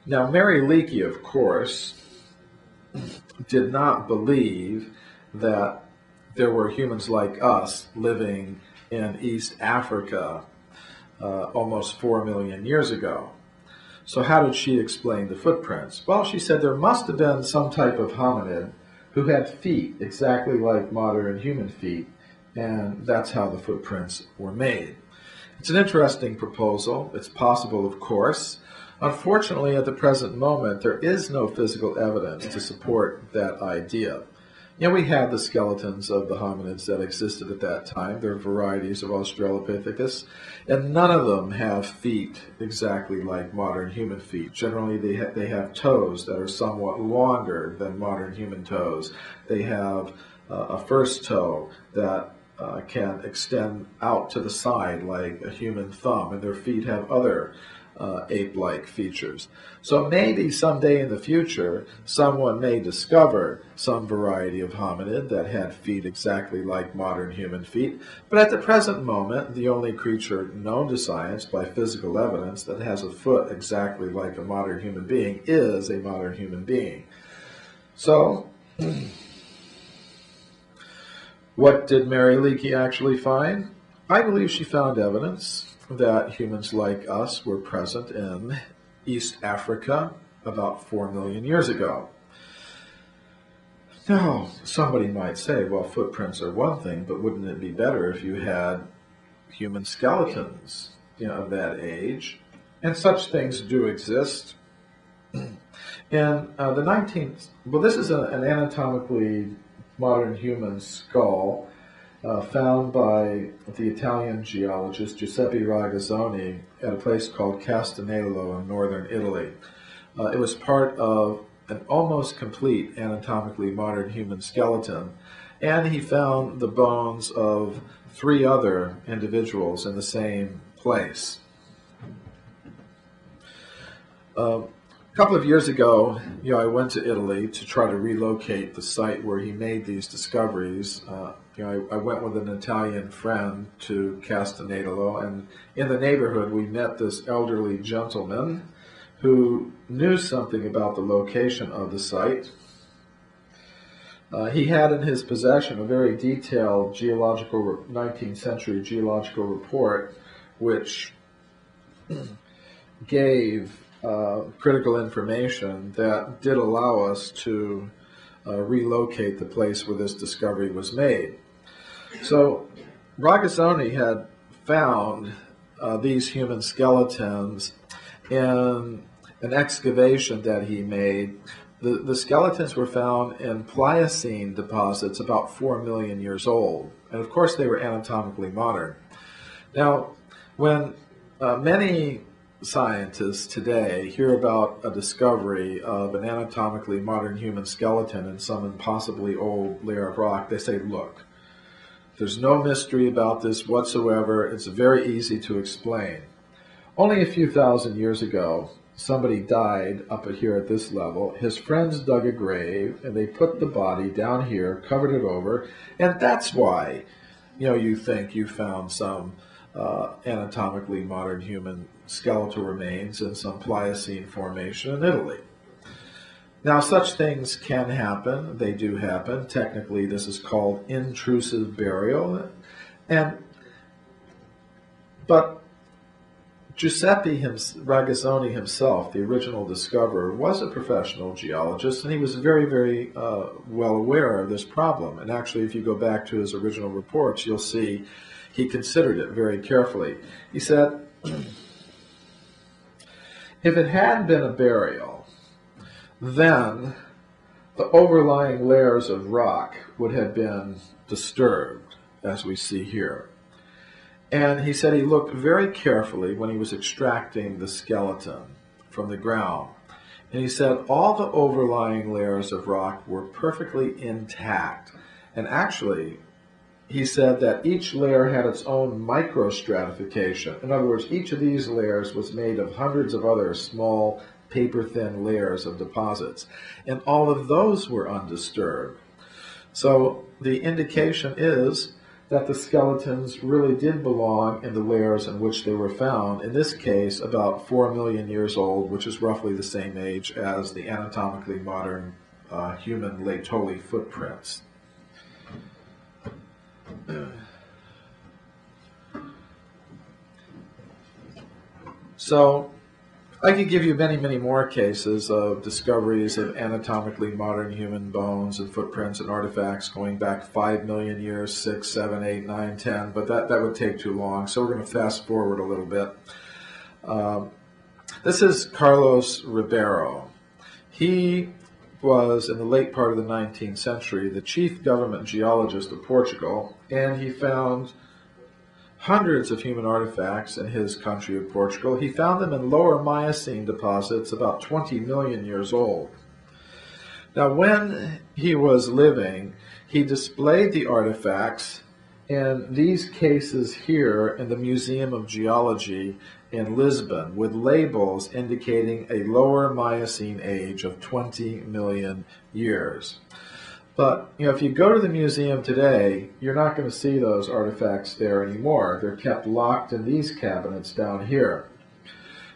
Now, Mary Leakey, of course, did not believe that there were humans like us living in East Africa almost 4 million years ago. So how did she explain the footprints? Well, she said there must have been some type of hominid who had feet exactly like modern human feet, and that's how the footprints were made. It's an interesting proposal. It's possible, of course. Unfortunately, at the present moment, there is no physical evidence to support that idea. We have the skeletons of the hominids that existed at that time. There are varieties of Australopithecus, and none of them have feet exactly like modern human feet. Generally, they have toes that are somewhat longer than modern human toes. They have a first toe that can extend out to the side like a human thumb, and their feet have other ape-like features. So maybe someday in the future, someone may discover some variety of hominid that had feet exactly like modern human feet, but at the present moment, the only creature known to science by physical evidence that has a foot exactly like a modern human being is a modern human being. So, what did Mary Leakey actually find? I believe she found evidence that humans like us were present in East Africa about 4 million years ago. Now, somebody might say, well, footprints are one thing, but wouldn't it be better if you had human skeletons, of that age? And such things do exist. In the 19th, well, this is an anatomically modern human skull found by the Italian geologist Giuseppe Ragazzoni at a place called Castanello in northern Italy. It was part of an almost complete anatomically modern human skeleton, and he found the bones of 3 other individuals in the same place. A couple of years ago, I went to Italy to try to relocate the site where he made these discoveries. I went with an Italian friend to Castanello, and in the neighborhood we met this elderly gentleman who knew something about the location of the site. He had in his possession a very detailed 19th century geological report which gave critical information that did allow us to relocate the place where this discovery was made. So Ragazzoni had found these human skeletons in an excavation that he made. The skeletons were found in Pliocene deposits about 4 million years old, and of course they were anatomically modern. Now, when many scientists today hear about a discovery of an anatomically modern human skeleton in some impossibly old layer of rock, they say, look, there's no mystery about this whatsoever. It's very easy to explain. Only a few thousand years ago, somebody died up here at this level. His friends dug a grave, and they put the body down here, covered it over, and that's why, you think you found some anatomically modern human skeletal remains in some Pliocene formation in Italy. Now, such things can happen. They do happen. Technically, this is called intrusive burial. But Giuseppe Ragazzoni himself, the original discoverer, was a professional geologist, and he was very, very well aware of this problem. And actually, if you go back to his original reports, you'll see he considered it very carefully. He said, if it had been a burial, then the overlying layers of rock would have been disturbed, as we see here. And he said he looked very carefully when he was extracting the skeleton from the ground. And he said all the overlying layers of rock were perfectly intact. And actually, he said that each layer had its own microstratification. In other words, each of these layers was made of hundreds of other small paper-thin layers of deposits, and all of those were undisturbed. So the indication is that the skeletons really did belong in the layers in which they were found, in this case about 4 million years old, which is roughly the same age as the anatomically modern human Laetoli footprints. So I could give you many, many more cases of discoveries of anatomically modern human bones and footprints and artifacts going back 5 million years, 6, 7, 8, 9, 10, but that would take too long, so we're going to fast forward a little bit. This is Carlos Ribeiro. He was, in the late part of the 19th century, the chief government geologist of Portugal, and he found hundreds of human artifacts in his country of Portugal. He found them in lower Miocene deposits about 20 million years old. Now, when he was living, he displayed the artifacts in these cases here in the Museum of Geology in Lisbon with labels indicating a lower Miocene age of 20 million years. But, if you go to the museum today, you're not going to see those artifacts there anymore. They're kept locked in these cabinets down here.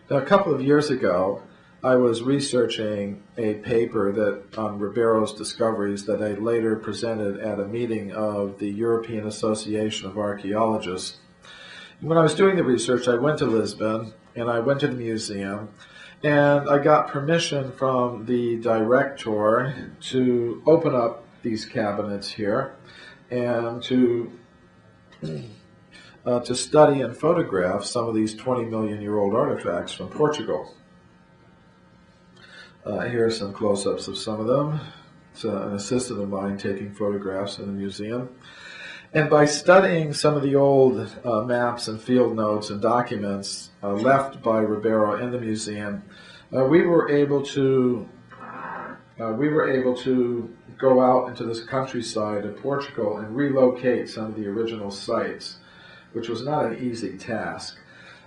Now, a couple of years ago, I was researching a paper on Ribeiro's discoveries that I later presented at a meeting of the European Association of Archaeologists. When I was doing the research, I went to Lisbon, and I went to the museum, and I got permission from the director to open up these cabinets here and to study and photograph some of these 20 million year old artifacts from Portugal. Here are some close-ups of some of them. It's an assistant of mine taking photographs in the museum. And by studying some of the old maps and field notes and documents left by Ribeiro in the museum, we were able to go out into this countryside of Portugal and relocate some of the original sites, which was not an easy task.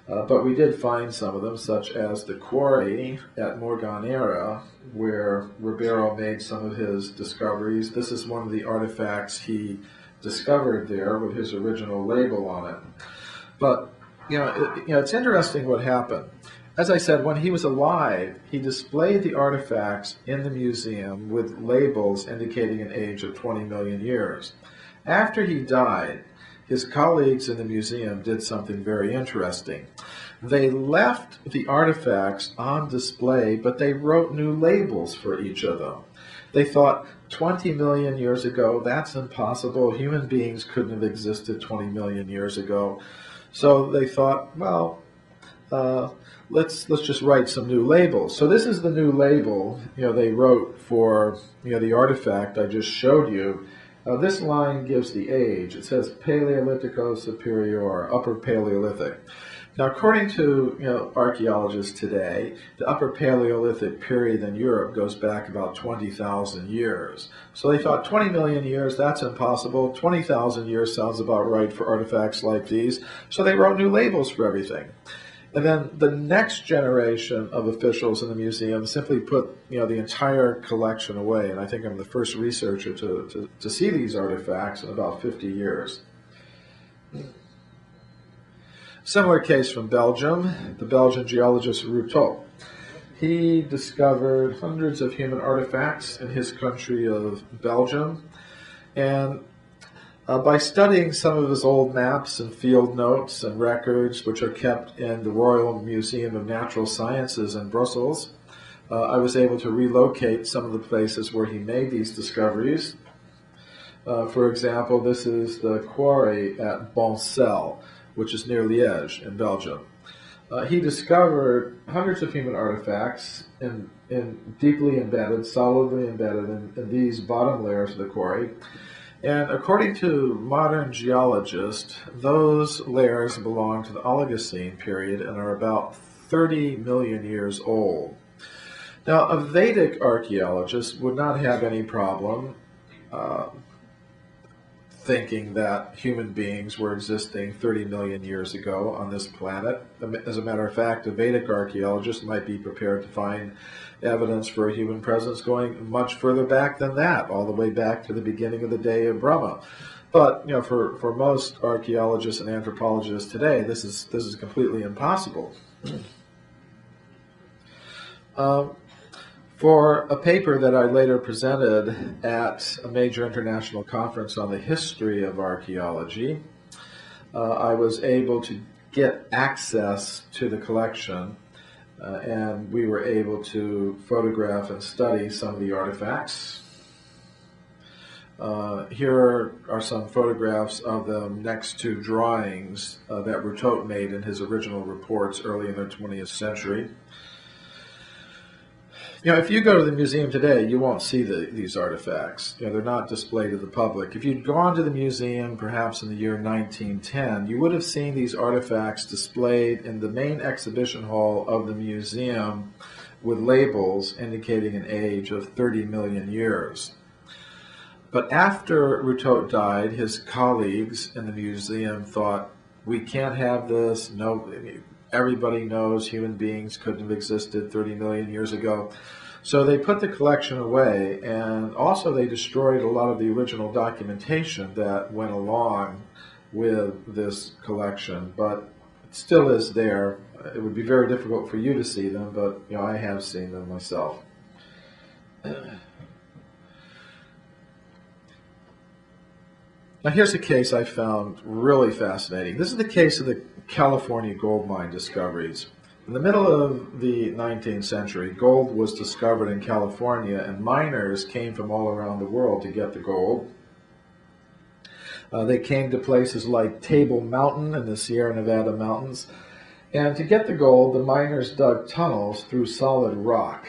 But we did find some of them, such as the quarry at Morganera, where Ribeiro made some of his discoveries. This is one of the artifacts he discovered there with his original label on it. But, it's interesting what happened. As I said, when he was alive, he displayed the artifacts in the museum with labels indicating an age of 20 million years. After he died, his colleagues in the museum did something very interesting. They left the artifacts on display, but they wrote new labels for each of them. They thought, 20 million years ago, that's impossible. Human beings couldn't have existed 20 million years ago. So they thought, well, let's just write some new labels. So this is the new label they wrote for the artifact I just showed you. This line gives the age. It says Paleolitico Superior, Upper Paleolithic. Now, according to archaeologists today, the Upper Paleolithic period in Europe goes back about 20,000 years. So they thought 20 million years, that's impossible. 20,000 years sounds about right for artifacts like these. So they wrote new labels for everything. And then the next generation of officials in the museum simply put the entire collection away. And I think I'm the first researcher to see these artifacts in about 50 years. Similar case from Belgium, the Belgian geologist Routot. He discovered hundreds of human artifacts in his country of Belgium. And by studying some of his old maps and field notes and records, which are kept in the Royal Museum of Natural Sciences in Brussels, I was able to relocate some of the places where he made these discoveries. For example, this is the quarry at Boncel, which is near Liège in Belgium. He discovered hundreds of human artifacts deeply embedded, solidly embedded in these bottom layers of the quarry. And according to modern geologists, those layers belong to the Oligocene period and are about 30 million years old. Now, a Vedic archaeologist would not have any problem thinking that human beings were existing 30 million years ago on this planet. As a matter of fact, a Vedic archaeologist might be prepared to find evidence for a human presence going much further back than that, all the way back to the beginning of the day of Brahma. But for most archaeologists and anthropologists today, this is completely impossible. For a paper that I later presented at a major international conference on the history of archaeology, I was able to get access to the collection, and we were able to photograph and study some of the artifacts. Here are some photographs of them next to drawings that Routot made in his original reports early in the 20th century. If you go to the museum today, you won't see these artifacts. They're not displayed to the public. If you'd gone to the museum perhaps in the year 1910, you would have seen these artifacts displayed in the main exhibition hall of the museum with labels indicating an age of 30 million years. But after Routot died, his colleagues in the museum thought, we can't have this. No, everybody knows human beings couldn't have existed 30 million years ago. So they put the collection away, and also they destroyed a lot of the original documentation that went along with this collection, but it still is there. It would be very difficult for you to see them, but I have seen them myself. Now here's a case I found really fascinating. This is the case of the California gold mine discoveries. In the middle of the 19th century, gold was discovered in California, and miners came from all around the world to get the gold. They came to places like Table Mountain in the Sierra Nevada mountains, and to get the gold, the miners dug tunnels through solid rock.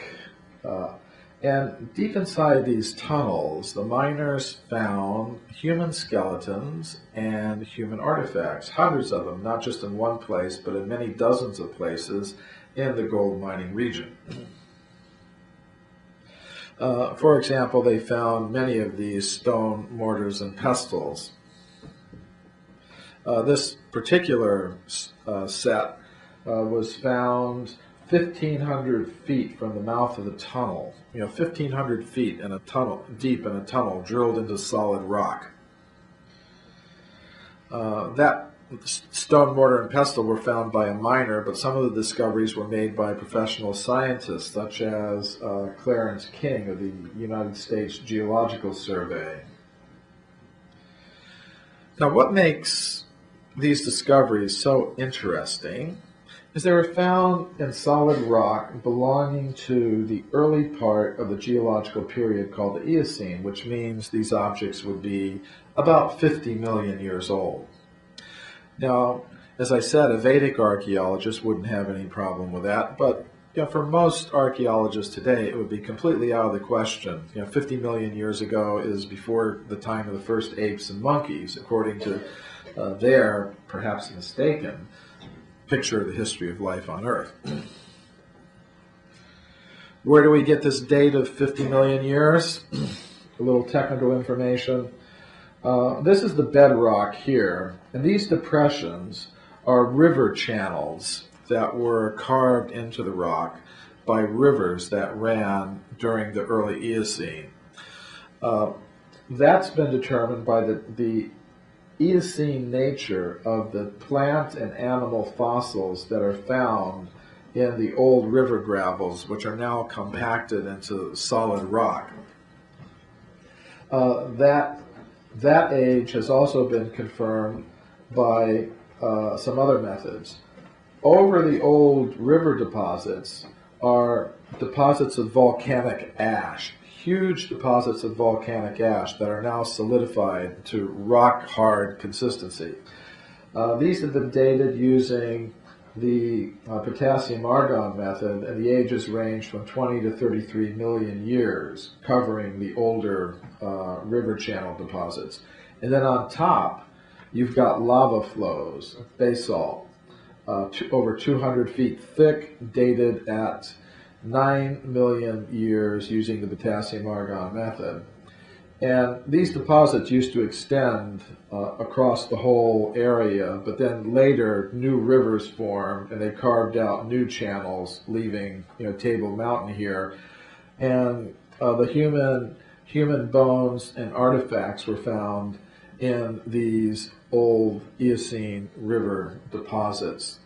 And deep inside these tunnels, the miners found human skeletons and human artifacts, hundreds of them, not just in one place, but in many dozens of places in the gold mining region. For example, they found many of these stone mortars and pestles. This particular set was found 1,500 feet from the mouth of the tunnel. 1,500 feet in a tunnel, deep in a tunnel, drilled into solid rock. That stone mortar and pestle were found by a miner, but some of the discoveries were made by professional scientists, such as Clarence King of the United States Geological Survey. Now, what makes these discoveries so interesting is they were found in solid rock belonging to the early part of the geological period called the Eocene, which means these objects would be about 50 million years old. Now, as I said, a Vedic archaeologist wouldn't have any problem with that, but for most archaeologists today, it would be completely out of the question. 50 million years ago is before the time of the first apes and monkeys, according to their, perhaps mistaken, picture of the history of life on Earth. Where do we get this date of 50 million years? A little technical information. This is the bedrock here, and these depressions are river channels that were carved into the rock by rivers that ran during the early Eocene. That's been determined by the Eocene nature of the plant and animal fossils that are found in the old river gravels, which are now compacted into solid rock. That age has also been confirmed by some other methods. Over the old river deposits are deposits of volcanic ash, huge deposits of volcanic ash that are now solidified to rock-hard consistency. These have been dated using the potassium argon method, and the ages range from 20 to 33 million years, covering the older river channel deposits. And then on top, you've got lava flows, basalt, over 200 feet thick, dated at 9 million years using the potassium argon method. And these deposits used to extend across the whole area, but then later new rivers formed and they carved out new channels, leaving Table Mountain here. And the human bones and artifacts were found in these old Eocene river deposits.